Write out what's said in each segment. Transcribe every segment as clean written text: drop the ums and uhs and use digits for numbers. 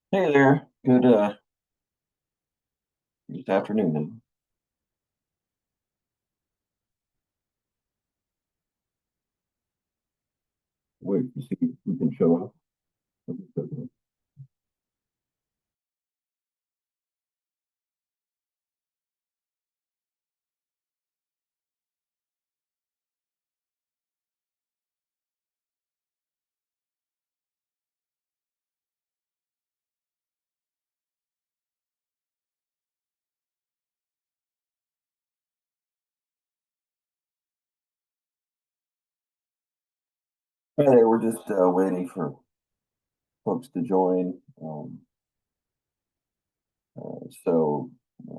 Hey there. Good afternoon then. Wait, you see you can show up. Hi there, we're just waiting for folks to join. So uh,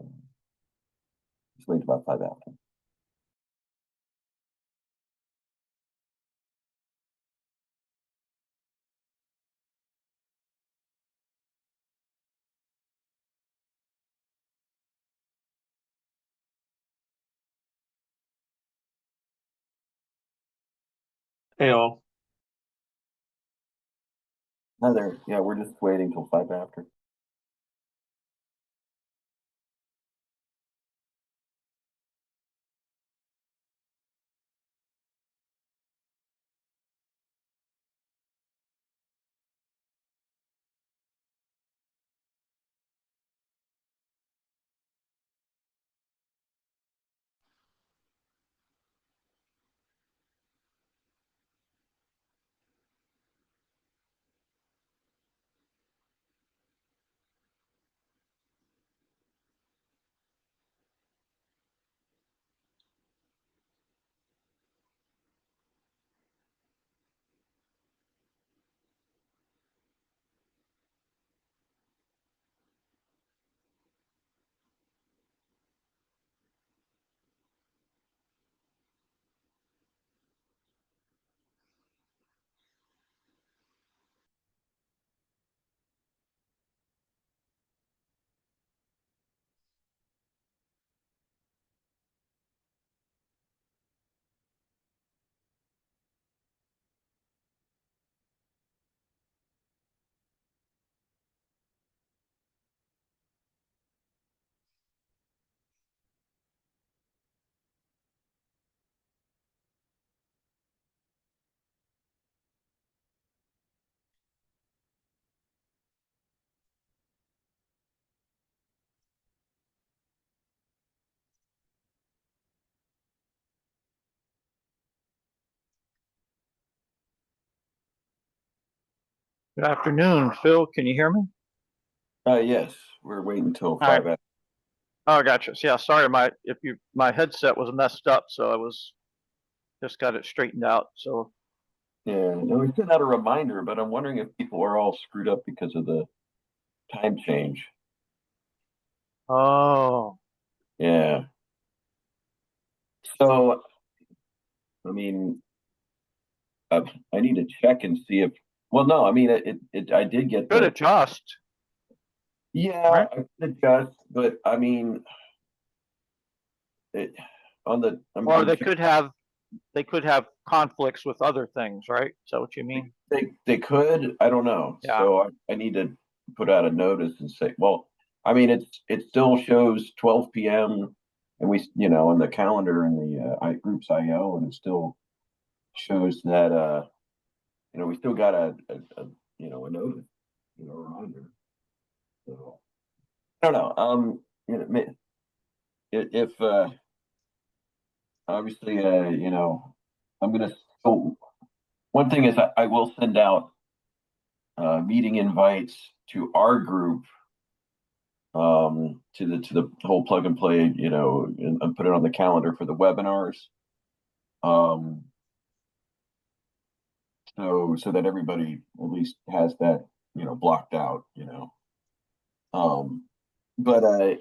just wait about five after. Hey all. Hi there. Yeah, we're just waiting till five after. Good afternoon, Phil. Can you hear me? Yes, we're waiting till All right. five after. Oh, gotcha. So, yeah, sorry, my headset was messed up, so I was just got it straightened out. So, Yeah, no, we sent out a reminder, but I'm wondering if people are all screwed up because of the time change. oh, Yeah. So, I mean, I need to check and see if. Well, no, I mean, I did get could the. adjust, Yeah, right? I could adjust, but I mean, it, on the Or they could have conflicts with other things, right? Is that what you mean? they could. I don't know. Yeah. So I need to put out a notice and say, well, I mean, it still shows 12 p.m. and we, on the calendar and the groups IO, and it still shows that we still got a notice, a reminder. So I don't know. If obviously, I'm gonna. So one thing is I will send out meeting invites to our group, to the whole plug and play, and put it on the calendar for the webinars. Um, so that everybody at least has that, blocked out, Um, but I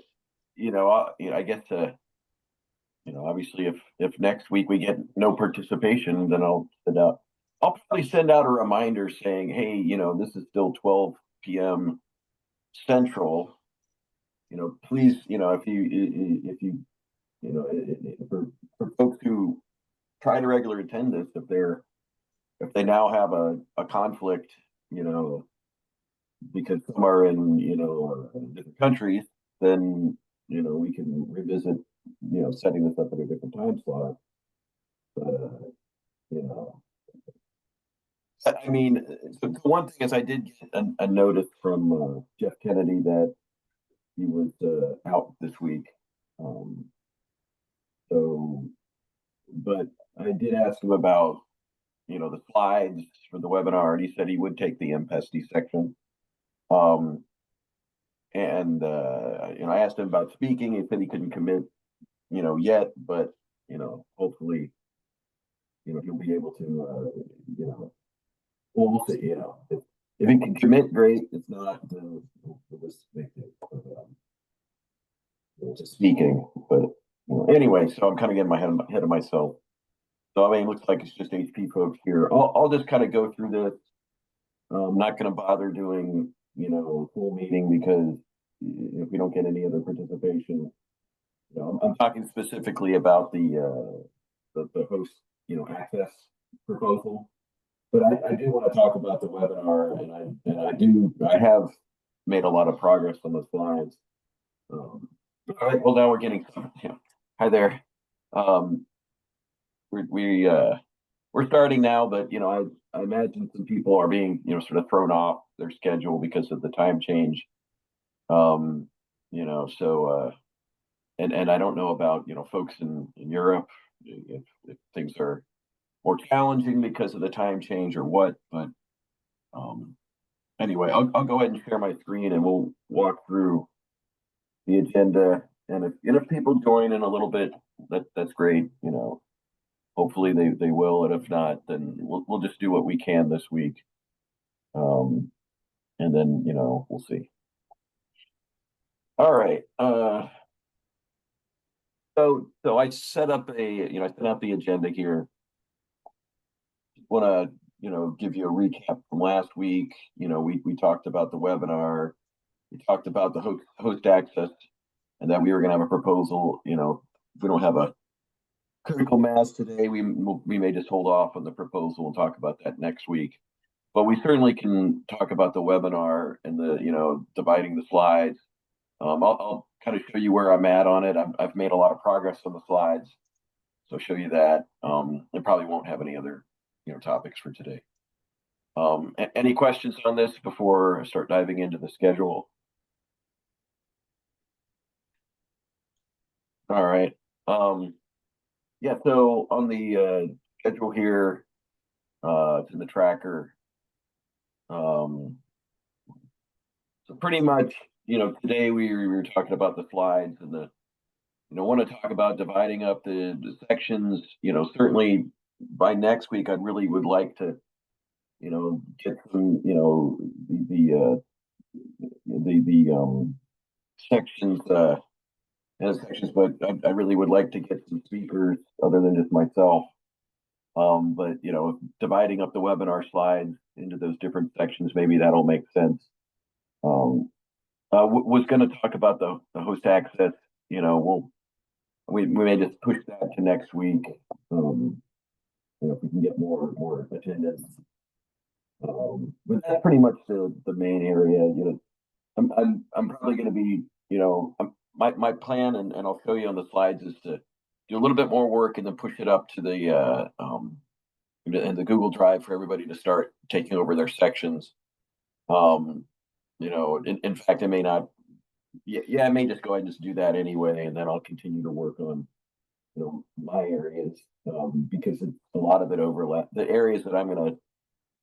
guess obviously if next week we get no participation, then I'll probably send out a reminder saying, hey, this is still 12 p.m. Central. Please, for folks who try to regular attend this, if they now have a conflict, you know, because some are in, different countries, then, we can revisit, setting this up at a different time slot. But, you know, I mean, the one thing is I did get a notice from Jeff Kennedy that he was out this week. Um, so, but I did ask him about, the slides for the webinar, and he said he would take the MPESD section. And I asked him about speaking. He said he couldn't commit, yet, but hopefully, he'll be able to, we'll see. If he can commit, great. If not, then we'll just make it just speaking. But anyway, so I'm kind of getting my head of myself. So I mean, it looks like it's just HP folks here. I'll just kind of go through this. I'm not going to bother doing, a full meeting because if we don't get any other participation, I'm talking specifically about the host, access proposal. But I do want to talk about the webinar, and I have made a lot of progress on the slides. All right, well now we're getting, hi there. We're starting now, but I imagine some people are being sort of thrown off their schedule because of the time change. So and I don't know about folks in Europe if things are more challenging because of the time change or what, but anyway, I'll go ahead and share my screen and we'll walk through the agenda. And if people join in a little bit, that's great. Hopefully they will, and if not, then we'll just do what we can this week. And then we'll see. All right. So I set up I set up the agenda here. Want to give you a recap from last week. We talked about the webinar. We talked about the host access, and that we were going to have a proposal. If we don't have a critical mass today, we may just hold off on the proposal and talk about that next week. But we certainly can talk about the webinar and the dividing the slides. I'll kind of show you where I'm at on it. I've made a lot of progress on the slides, so show you that. I probably won't have any other topics for today. Any questions on this before I start diving into the schedule? All right. Yeah, so on the schedule here, it's in the tracker. So pretty much, today we were talking about the slides and want to talk about dividing up the sections. Certainly by next week, I really would like to, get some, the sections, sections, but I really would like to get some speakers other than just myself. But dividing up the webinar slides into those different sections, maybe that'll make sense. Was going to talk about the host access. We may just push that to next week. If we can get more attendance. But that's pretty much the main area. I'm probably going to be, my plan, and I'll show you on the slides, is to do a little bit more work and then push it up to the in the Google Drive for everybody to start taking over their sections. In fact, I may not. Yeah, I may just go ahead and just do that anyway, and then I'll continue to work on my areas because a lot of it overlap. The areas that I'm going to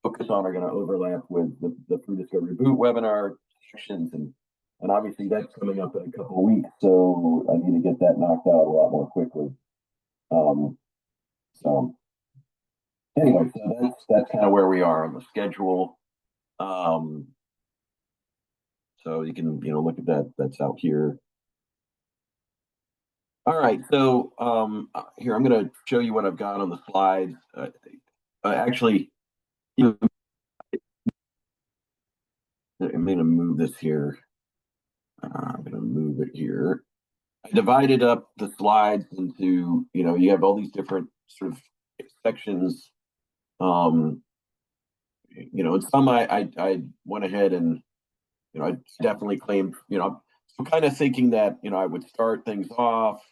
focus on are going to overlap with the Free Discovery Boot webinar sections, and obviously that's coming up in a couple of weeks, so I need to get that knocked out a lot more quickly. So anyway, so that's kind of where we are on the schedule. So you can look at that. That's out here. All right, so here I'm going to show you what I've got on the slides. Actually, I'm going to move this here. I'm going to move it here. I divided up the slides into, you have all these different sort of sections. And some I went ahead and I definitely claimed, I'm kind of thinking that, I would start things off,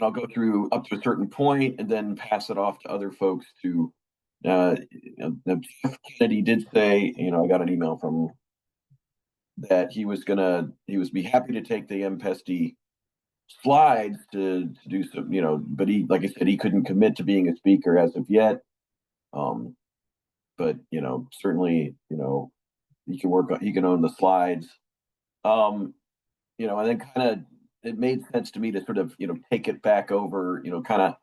I'll go through up to a certain point and then pass it off to other folks to, Jeff Kennedy did say, I got an email from him that he was be happy to take the MPESD slides to do some, but he, like I said, he couldn't commit to being a speaker as of yet. But certainly, he can he can own the slides. And then kind of it made sense to me to sort of, take it back over, kind of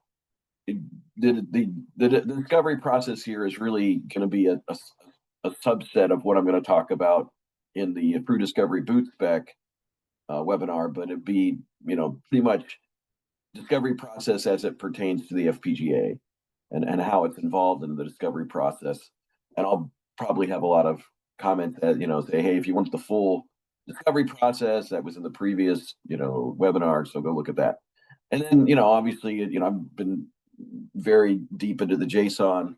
the discovery process here is really going to be a subset of what I'm going to talk about in the Brew Discovery Boot Spec webinar, but it'd be, pretty much discovery process as it pertains to the FPGA and how it's involved in the discovery process. And I'll probably have a lot of comments that, say, hey, if you want the full discovery process that was in the previous, webinar, so go look at that. And then, obviously, I've been very deep into the JSON,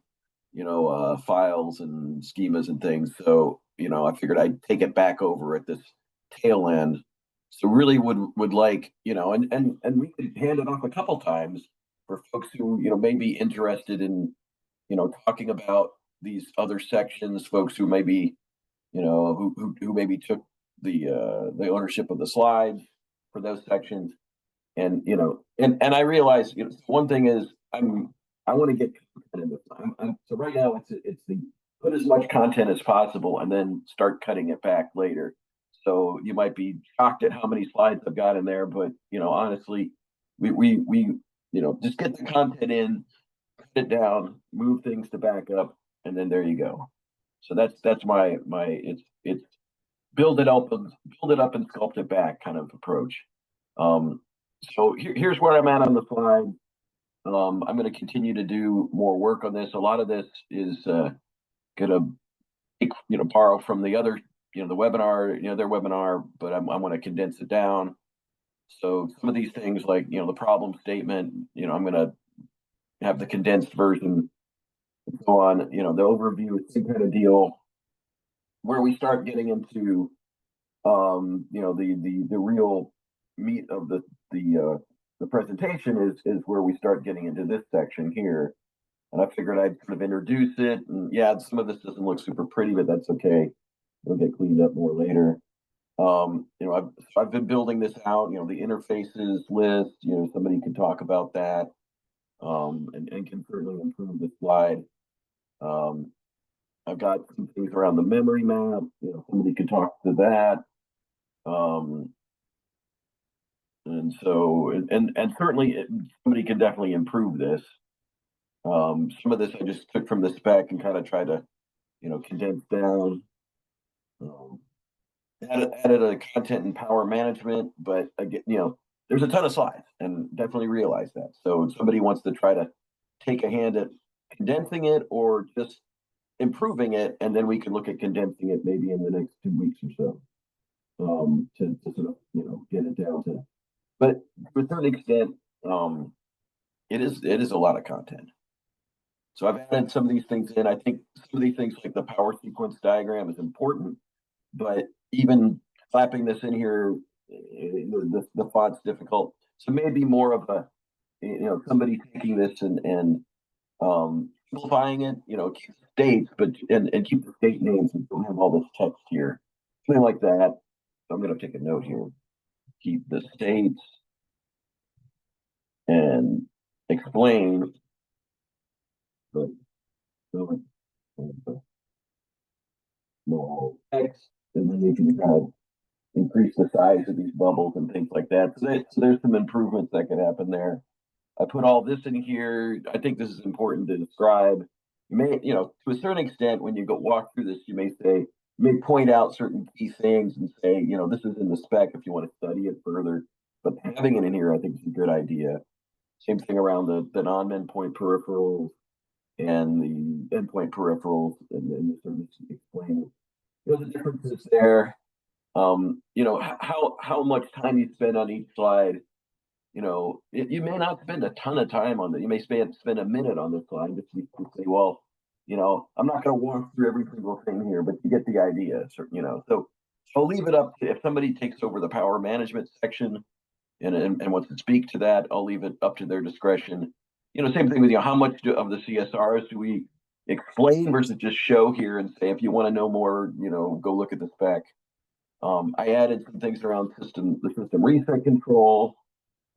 files and schemas and things. So, I figured I'd take it back over at this tail end. So really would like, and we could hand it off a couple times for folks who, may be interested in, talking about these other sections, folks who maybe, who maybe took the ownership of the slides for those sections. And, and I realize, one thing is I want to get content in this. So right now it's the put as much content as possible and then start cutting it back later. So you might be shocked at how many slides I've got in there, but honestly, we just get the content in, cut it down, move things to back up, and then there you go. So that's my it's build it up and sculpt it back kind of approach. So here's where I'm at on the slide. I'm going to continue to do more work on this. A lot of this is going to borrow from the other, the webinar, their webinar, but I'm going to condense it down. So some of these things like, the problem statement, I'm going to have the condensed version and so on, the overview, same kind of deal. Where we start getting into, the real meat of the presentation is where we start getting into this section here. And I figured I'd sort of introduce it. And yeah, some of this doesn't look super pretty, but that's okay. It'll get cleaned up more later. I've been building this out, the interfaces list, somebody can talk about that, and can certainly improve the slide. I've got some things around the memory map, somebody could talk to that. And so, and certainly somebody can definitely improve this. Some of this I just took from the spec and kind of tried to, condense down. Added a content and power management, but again, there's a ton of slides and definitely realize that. So if somebody wants to try to take a hand at condensing it or just improving it, and then we can look at condensing it maybe in the next 2 weeks or so, to sort of, get it down to, but to a certain extent, it is a lot of content. So I've added some of these things in. I think some of these things like the power sequence diagram is important, but even slapping this in here, the font's difficult. So maybe more of a, somebody taking this and simplifying it, keep the states, but and keep the state names and don't have all this text here, something like that. So I'm going to take a note here. Keep the states and explain. But no text, and then you can kind of increase the size of these bubbles and things like that. So there's some improvements that could happen there. I put all this in here. I think this is important to describe. You may, to a certain extent, when you go walk through this, you may point out certain key things and say, this is in the spec if you want to study it further. But having it in here, I think is a good idea. Same thing around the non-endpoint peripherals and the endpoint peripherals, and then sort of explain, the differences there. How much time you spend on each slide. You may not spend a ton of time on it. You may spend a minute on this slide just to say, well, you know, I'm not going to walk through every single thing here, but you get the idea. So, you know, so I'll leave it up to, if somebody takes over the power management section and wants to speak to that, I'll leave it up to their discretion. You know, same thing with, you know, how much of the CSRs do we explain versus just show here and say, if you want to know more, you know, go look at the spec. I added some things around the system reset control.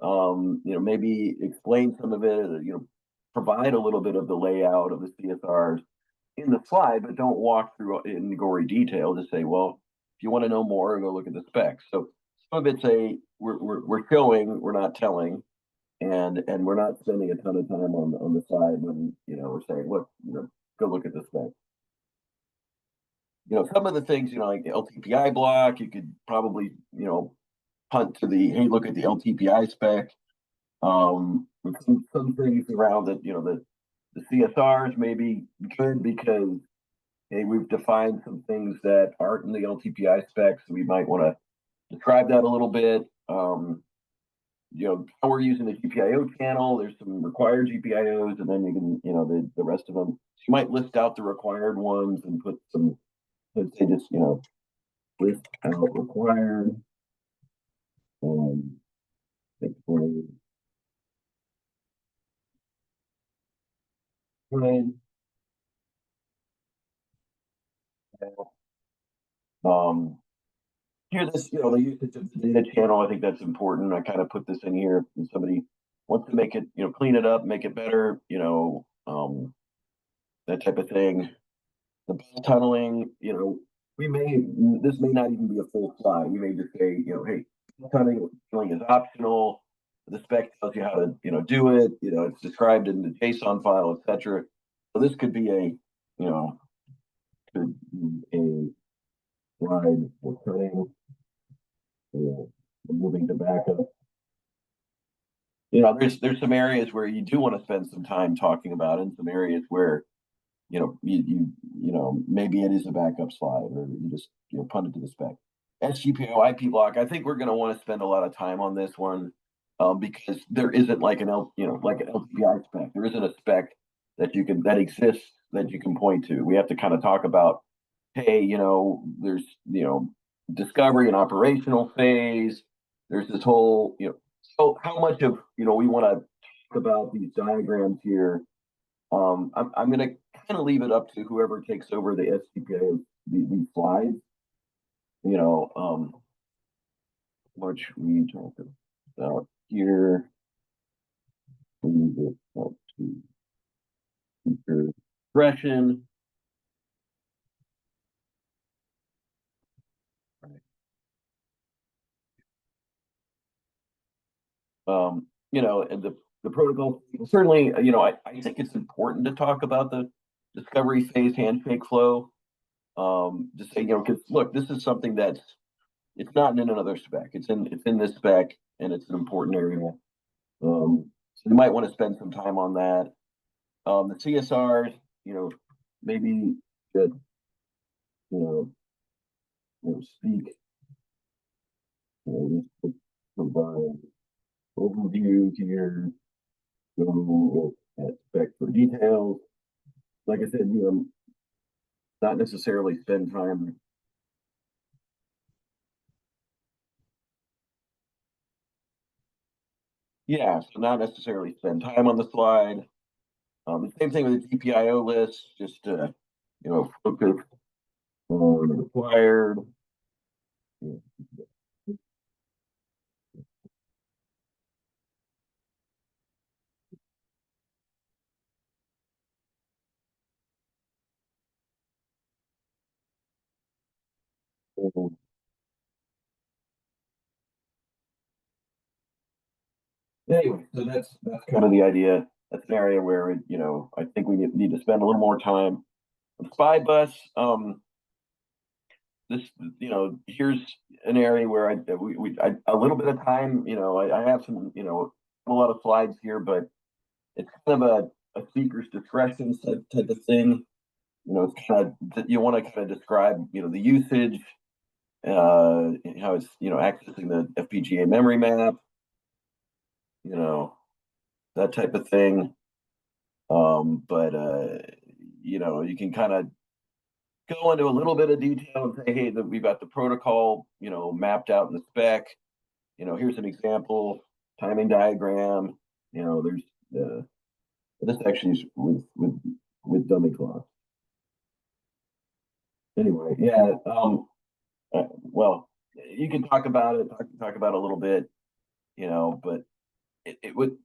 You know, maybe explain some of it, you know, provide a little bit of the layout of the CSRs in the slide, but don't walk through in gory detail. Just say, well, if you want to know more, go look at the specs. So some of it's we're showing, we're not telling, and we're not spending a ton of time on the side when, you know, we're saying, look, you know, go look at the specs. You know, some of the things, you know, like the LTPI block, you could probably, you know, punt to the, hey, look at the LTPI spec. Some things around that, you know, the CSRs may be good because, hey, we've defined some things that aren't in the LTPI specs. So we might want to describe that a little bit. You know, how we're using the GPIO channel, there's some required GPIOs, and then you can, you know, the rest of them. So you might list out the required ones and put some, let's say just, you know, list out required. Explain. Um, Here, this, you know, the usage of the data channel, I think that's important. I kind of put this in here. If somebody wants to make it, you know, clean it up, make it better, you know, that type of thing. The bus tunneling, you know, this may not even be a full slide. We may just say, you know, hey, tunneling is optional. The spec tells you how to, you know, do it. You know, it's described in the JSON file, etc. So this could be a, you know, could be a slide for tunneling. Moving to backup. You know, there's some areas where you do want to spend some time talking about it, and some areas where, you know, you know, maybe it is a backup slide, or you just, you know, punt it to the spec. SGPO IP block. I think we're going to want to spend a lot of time on this one, because there isn't like you know, like an LTPI spec. There isn't a spec that exists that you can point to. We have to kind of talk about, hey, you know, there's, you know, discovery and operational phase. There's this whole, you know, so how much of, you know, we want to talk about these diagrams here. I'm going to kind of leave it up to whoever takes over the SGPA, these slides. You know, which we talk about here. We need to talk to future expression. You know, and the protocol, certainly, you know, I think it's important to talk about the discovery phase handshake flow. Just say, you know, because look, this is something that's, it's not in another spec. It's in this spec, and it's an important area. So you might want to spend some time on that. The CSRs, you know, maybe that, you know, speak, you know, provide overview here, go at spec for details. Like I said, you know, not necessarily spend time. Yeah, so not necessarily spend time on the slide. The same thing with the GPIO list, just you know, focus on required. Anyway, so that's kind of the idea. That's an area where, you know, I think we need to spend a little more time. The spy bus, this, you know, here's an area where a little bit of time, you know, I have some, you know, a lot of slides here, but it's kind of a speaker's discretion type of thing. You know, it's kind of, you want to kind of describe, you know, the usage, how it's, you know, accessing the FPGA memory map, you know, that type of thing. But you know, you can kind of go into a little bit of detail and say, hey, that we've got the protocol, you know, mapped out in the spec. You know, here's an example timing diagram. You know, there's this actually is with dummy clock. Anyway, yeah. Well, you can talk about it, talk about it a little bit, you know, but it would.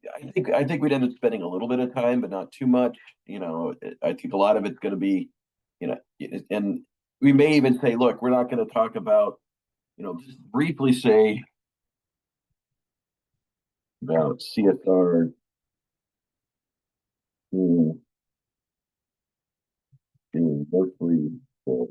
I think we'd end up spending a little bit of time, but not too much. You know, I think a lot of it's going to be, you know, and we may even say, look, we're not going to talk about, you know, just briefly say about CSR. In, mostly for.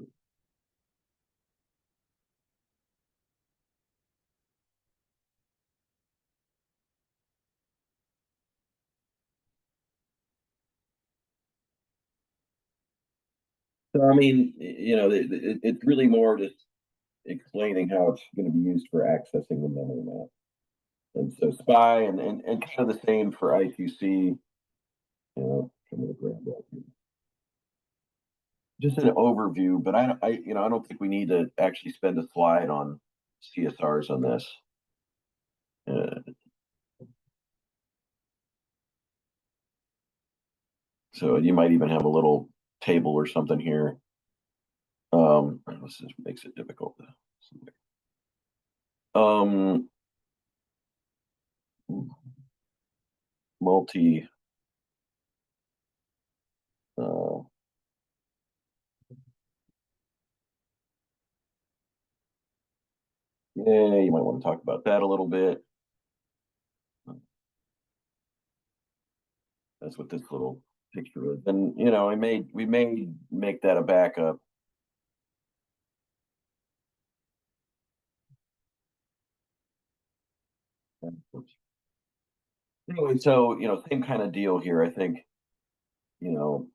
So I mean, you know, it's really more just explaining how it's going to be used for accessing the memory map. And so SPY and kind of the same for I2C. You know, I'm going to grab that here. Just an overview, but you know, I don't think we need to actually spend a slide on CSRs on this. So you might even have a little table or something here. This just makes it difficult. Multi. Yeah, you might want to talk about that a little bit. That's what this little picture is. And you know, we may make that a backup. Anyway, so you know, same kind of deal here. I think, you know,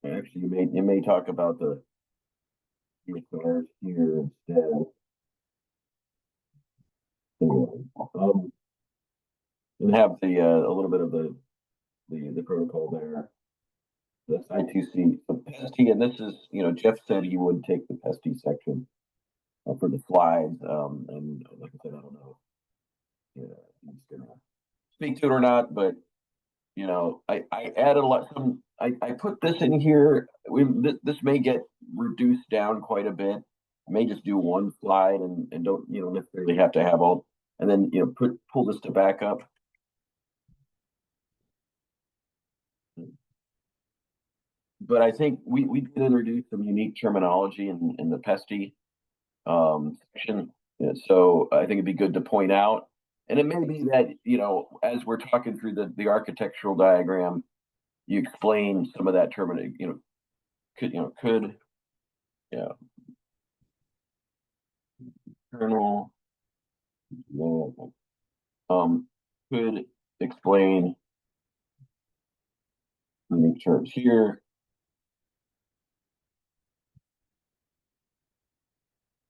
actually you may talk about the PSRs here instead. Anyway, and have the a little bit of the protocol there. That's I2C. So PEST, and this is, you know, Jeff said he would take the PEST section for the slides. And like I said, I don't know if he's gonna speak to it or not, but you know, I added a lot. I put this in here. This may get reduced down quite a bit. I may just do one slide and don't, you know, necessarily have to have all, and then, you know, pull this to backup. But I think we did introduce some unique terminology in the PESTI section. So I think it'd be good to point out. And it may be that, you know, as we're talking through the architectural diagram, you explain some of that terminology, you know, could, yeah, kernel, could explain unique terms here.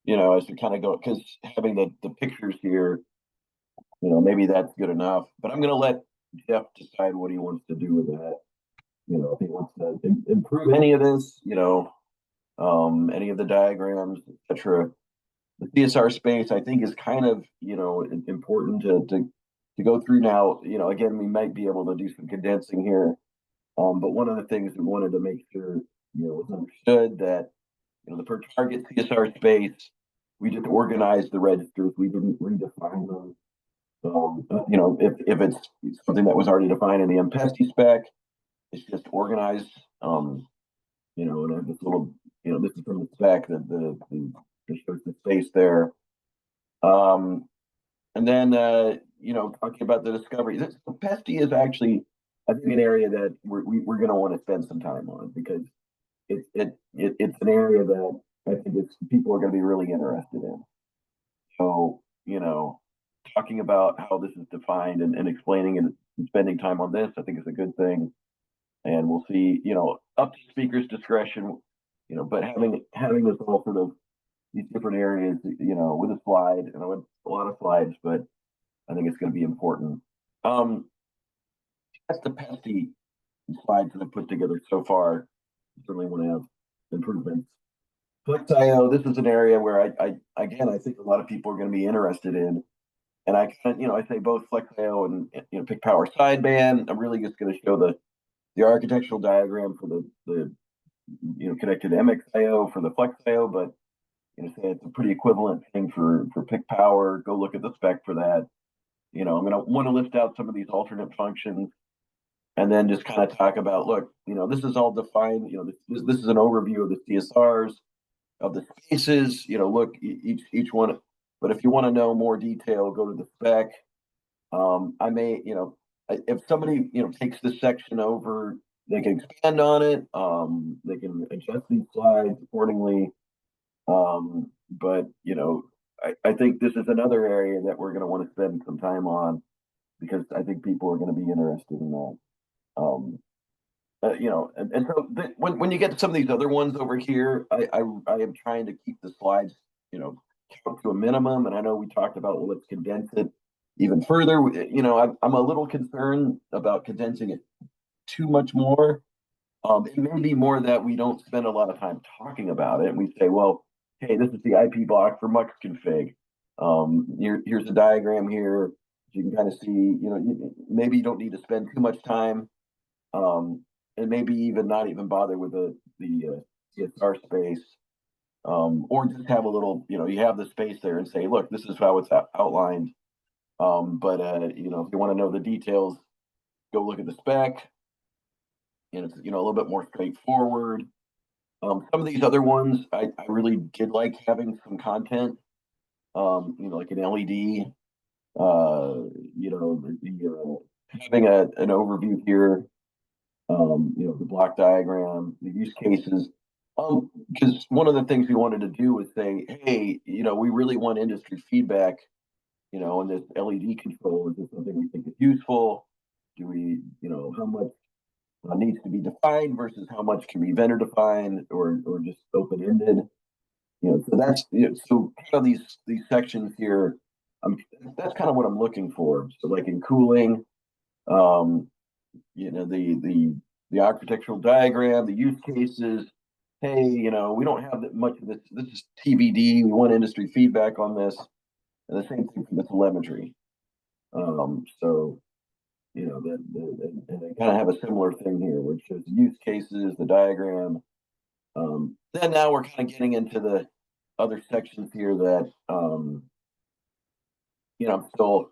You know, as we kind of go, because having the pictures here, you know, maybe that's good enough. But I'm going to let Jeff decide what he wants to do with that. You know, if he wants to improve any of this, you know, any of the diagrams, etc. The CSR space, I think, is kind of, you know, important to go through now. You know, again, we might be able to do some condensing here. But one of the things we wanted to make sure, you know, was understood that, you know, the per target CSR space, we just organized the registers. We didn't redefine them. You know, if it's something that was already defined in the MPEST spec, it's just organized. You know, and I have this little, you know, this is from the spec that the shows the space there. And then you know, talking about the discovery, this PESTI is actually, I think, an area that we're going to want to spend some time on, because it's an area that I think people are going to be really interested in. So, you know, talking about how this is defined and explaining and spending time on this, I think is a good thing. And we'll see, you know, up to speaker's discretion, you know, but having this all sort of these different areas, you know, with a slide, and I went a lot of slides, but I think it's going to be important. That's the PESTI. slides that I've put together so far. Certainly want to have improvements. FlexIO, this is an area where I again, I think a lot of people are going to be interested in. And I kind of, I say both FlexIO and Pick Power sideband. I'm really just going to show the architectural diagram for the connected MXIO for the FlexIO, but say it's a pretty equivalent thing for Pick Power. Go look at the spec for that. I'm going to want to list out some of these alternate functions, and then just kind of talk about, look, this is all defined. This is an overview of the CSRs of the spaces. Look, each one. But if you want to know more detail, go to the spec. I may, if somebody takes this section over, they can expand on it. They can adjust these slides accordingly. But I think this is another area that we're going to want to spend some time on, because I think people are going to be interested in that. And so when you get to some of these other ones over here, I am trying to keep the slides, count to a minimum. And I know we talked about, well, let's condense it even further. I'm a little concerned about condensing it too much more. It may be more that we don't spend a lot of time talking about it, and we say, well, hey, this is the IP block for mux config. Here's a diagram here. You can kind of see, maybe you don't need to spend too much time, and maybe even not even bother with the CSR space, or just have a little, you have the space there and say, look, this is how it's outlined. But if you want to know the details, go look at the spec. And it's a little bit more straightforward. Some of these other ones, I really did like having some content. Like an LED. Having an overview here. The block diagram, the use cases. Because one of the things we wanted to do was say, hey, we really want industry feedback. On this LED control, is this something we think is useful? Do we, how much needs to be defined versus how much can be vendor defined or just open ended? So that's so kind of these sections here. That's kind of what I'm looking for. So like in cooling, the architectural diagram, the use cases. Hey, we don't have that much of this. This is TBD. We want industry feedback on this, and the same thing for the telemetry. So and they kind of have a similar thing here, which shows the use cases, the diagram. Then now we're kind of getting into the other sections here that I'm still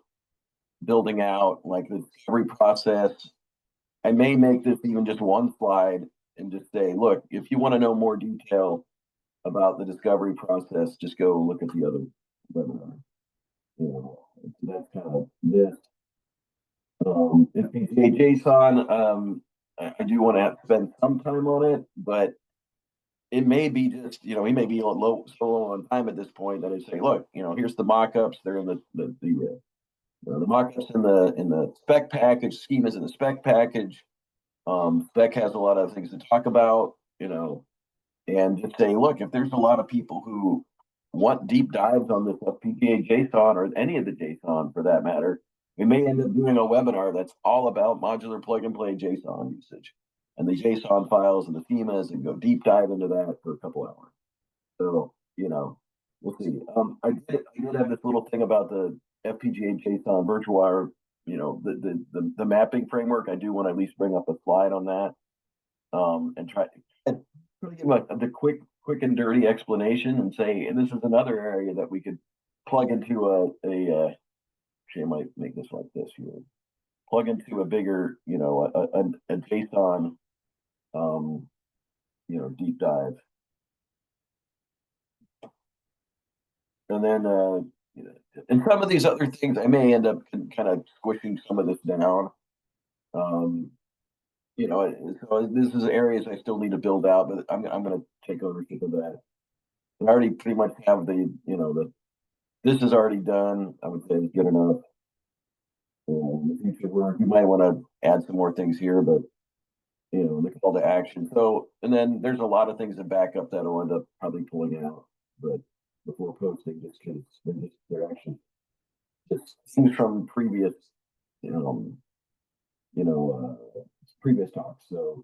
building out, like the discovery process. I may make this even just one slide and just say, look, if you want to know more detail about the discovery process, just go look at the other webinar. That's kind of this. FPGA JSON, I do want to spend some time on it, but it may be just, he may be so low on time at this point that I say, look, here's the mock-ups. They're in the mock-ups in the spec package, schemas in the spec package. Spec has a lot of things to talk about, and just say, look, if there's a lot of people who want deep dives on this FPGA JSON or any of the JSON for that matter, we may end up doing a webinar that's all about modular plug and play JSON usage and the JSON files and the schemas, and go deep dive into that for a couple hours. So, we'll see. I did have this little thing about the FPGA JSON virtual, the mapping framework. I do want to at least bring up a slide on that, and try to give the quick and dirty explanation and say, and this is another area that we could plug into actually I might make this like this here. Plug into a bigger, a JSON, deep dive. And then, and some of these other things, I may end up kind of squishing some of this down. So this is areas I still need to build out, but I'm going to take ownership of that. I already pretty much have this is already done. I would say it's good enough. In the future work, you might want to add some more things here, but the call to action. So, and then there's a lot of things in backup that I'll end up probably pulling out, but before posting, just because they're actually just things from previous, previous talks. So,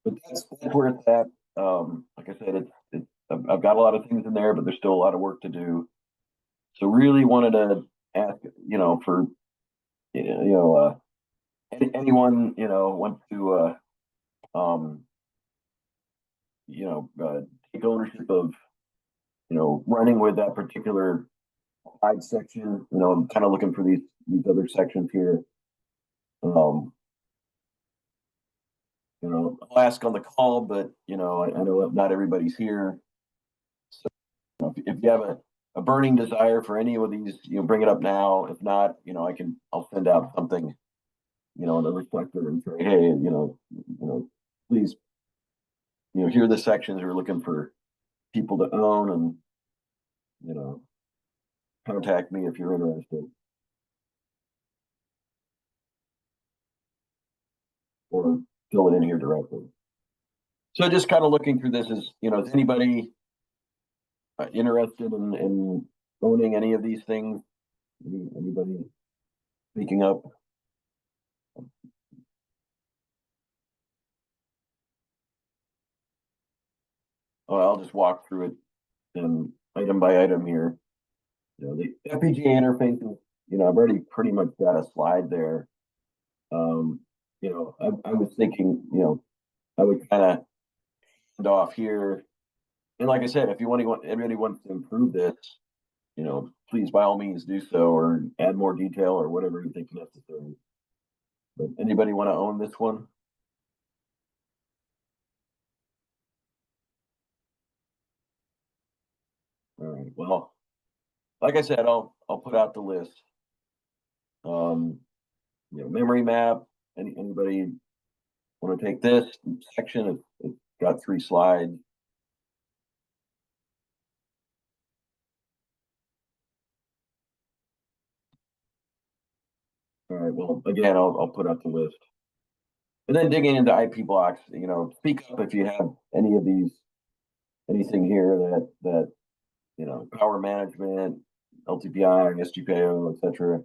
but that's where it's at. Like I said, I've got a lot of things in there, but there's still a lot of work to do. So really wanted to ask, for anyone wants to um, take ownership of running with that particular side section. I'm kind of looking for these other sections here. I'll ask on the call, but I know not everybody's here. So if you have a burning desire for any of these, bring it up now. If not, I'll send out something, in a reflector and say, hey, please, here are the sections we're looking for people to own, and contact me if you're interested, or fill it in here directly. So just kind of looking through this is anybody interested in owning any of these things? Anybody speaking up? Oh, I'll just walk through it and item by item here. The FPGA interfaces, I've already pretty much got a slide there. I was thinking, I would kind of end off here. And like I said, if anybody wants to improve this, please by all means do so, or add more detail or whatever you think necessary. But anybody want to own this one? All right. Well, like I said, I'll put out the list. Memory map. Anybody want to take this section? It's got 3 slides. All right. Well, again, I'll put out the list. And then digging into IP blocks, speak up if you have anything here that power management, LTPI, SGPIO, etc.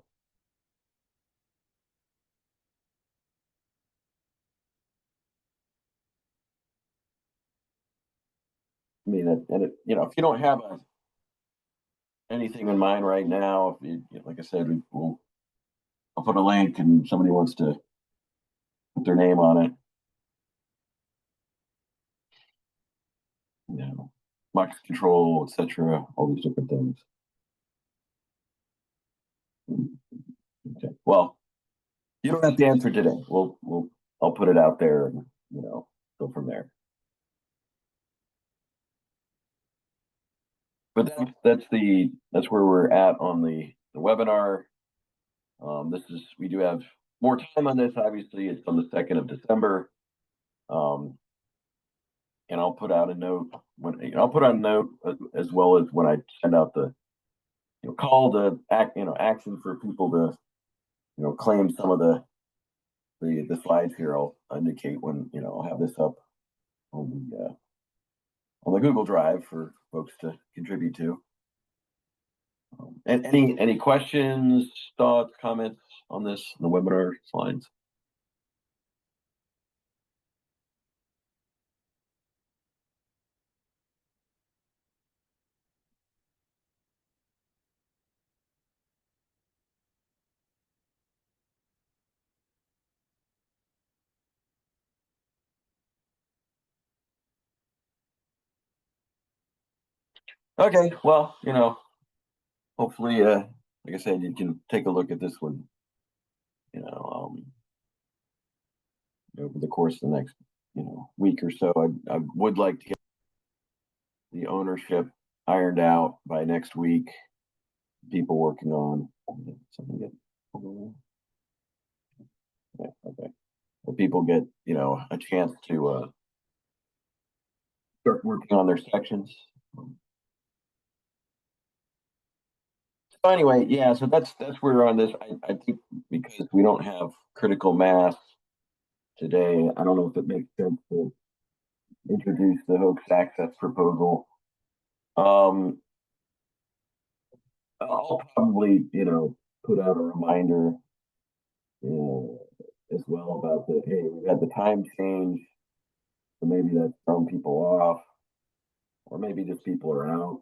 I mean, if you don't have anything in mind right now, if like I said, I'll put a link, and somebody wants to put their name on it. Max control, etc. All these different things. Okay. Well, you don't have to answer today. I'll put it out there, and go from there. But that's where we're at on the webinar. We do have more time on this. Obviously, it's on the 2nd of December. And I'll put out a note as well as when I send out the call to action for people to claim some of the slides here. I'll indicate when I'll have this up on the Google Drive for folks to contribute to. And any questions, thoughts, comments on this, the webinar slides? Okay, well, hopefully, like I said, you can take a look at this one, over the course of the next, week or so. I would like to get the ownership ironed out by next week. People working on something. Okay. Well, people get a chance to start working on their sections. So anyway, yeah. So that's where we're on this. I think because we don't have critical mass today, I don't know if it makes sense to introduce the hoax access proposal. I'll probably, put out a reminder as well about the, hey, we've had the time change, so maybe that's thrown people off, or maybe just people are out.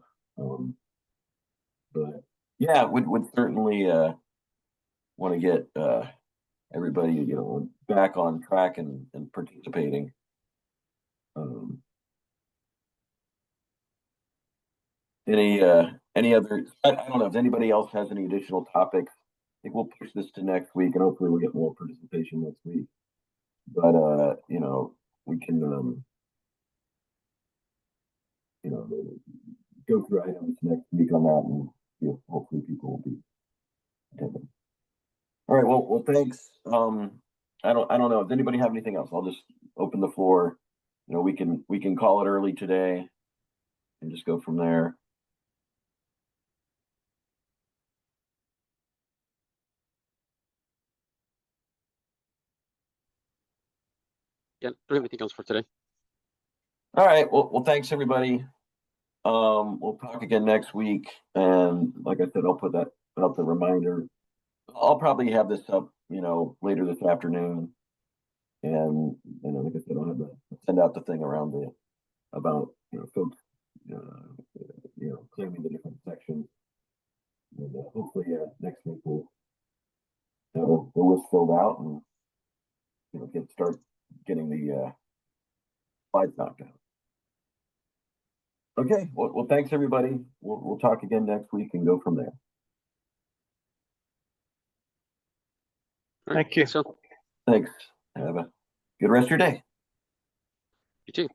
But yeah, would certainly want to get everybody, you know, back on track and participating. Any other, I don't know if anybody else has any additional topics. I think we'll push this to next week and hopefully we'll get more participation next week. But you know, we can you know, go through items next week on that, and you know, hopefully people will be attending. All right, well thanks. I don't know. Does anybody have anything else? I'll just open the floor. You know, we can call it early today and just go from there. Yeah, don't have anything else for today. All right, well thanks everybody. We'll talk again next week, and like I said, I'll put up the reminder. I'll probably have this up, you know, later this afternoon, and you know, like I said, I'll send out the thing around about, you know, folks, you know, claiming the different sections, and hopefully next week we'll have the list filled out and, you know, start getting the slides knocked out. Okay, well thanks everybody. We'll talk again next week and go from there. All right, Thank you. So Thanks. Have a good rest of your day. you too.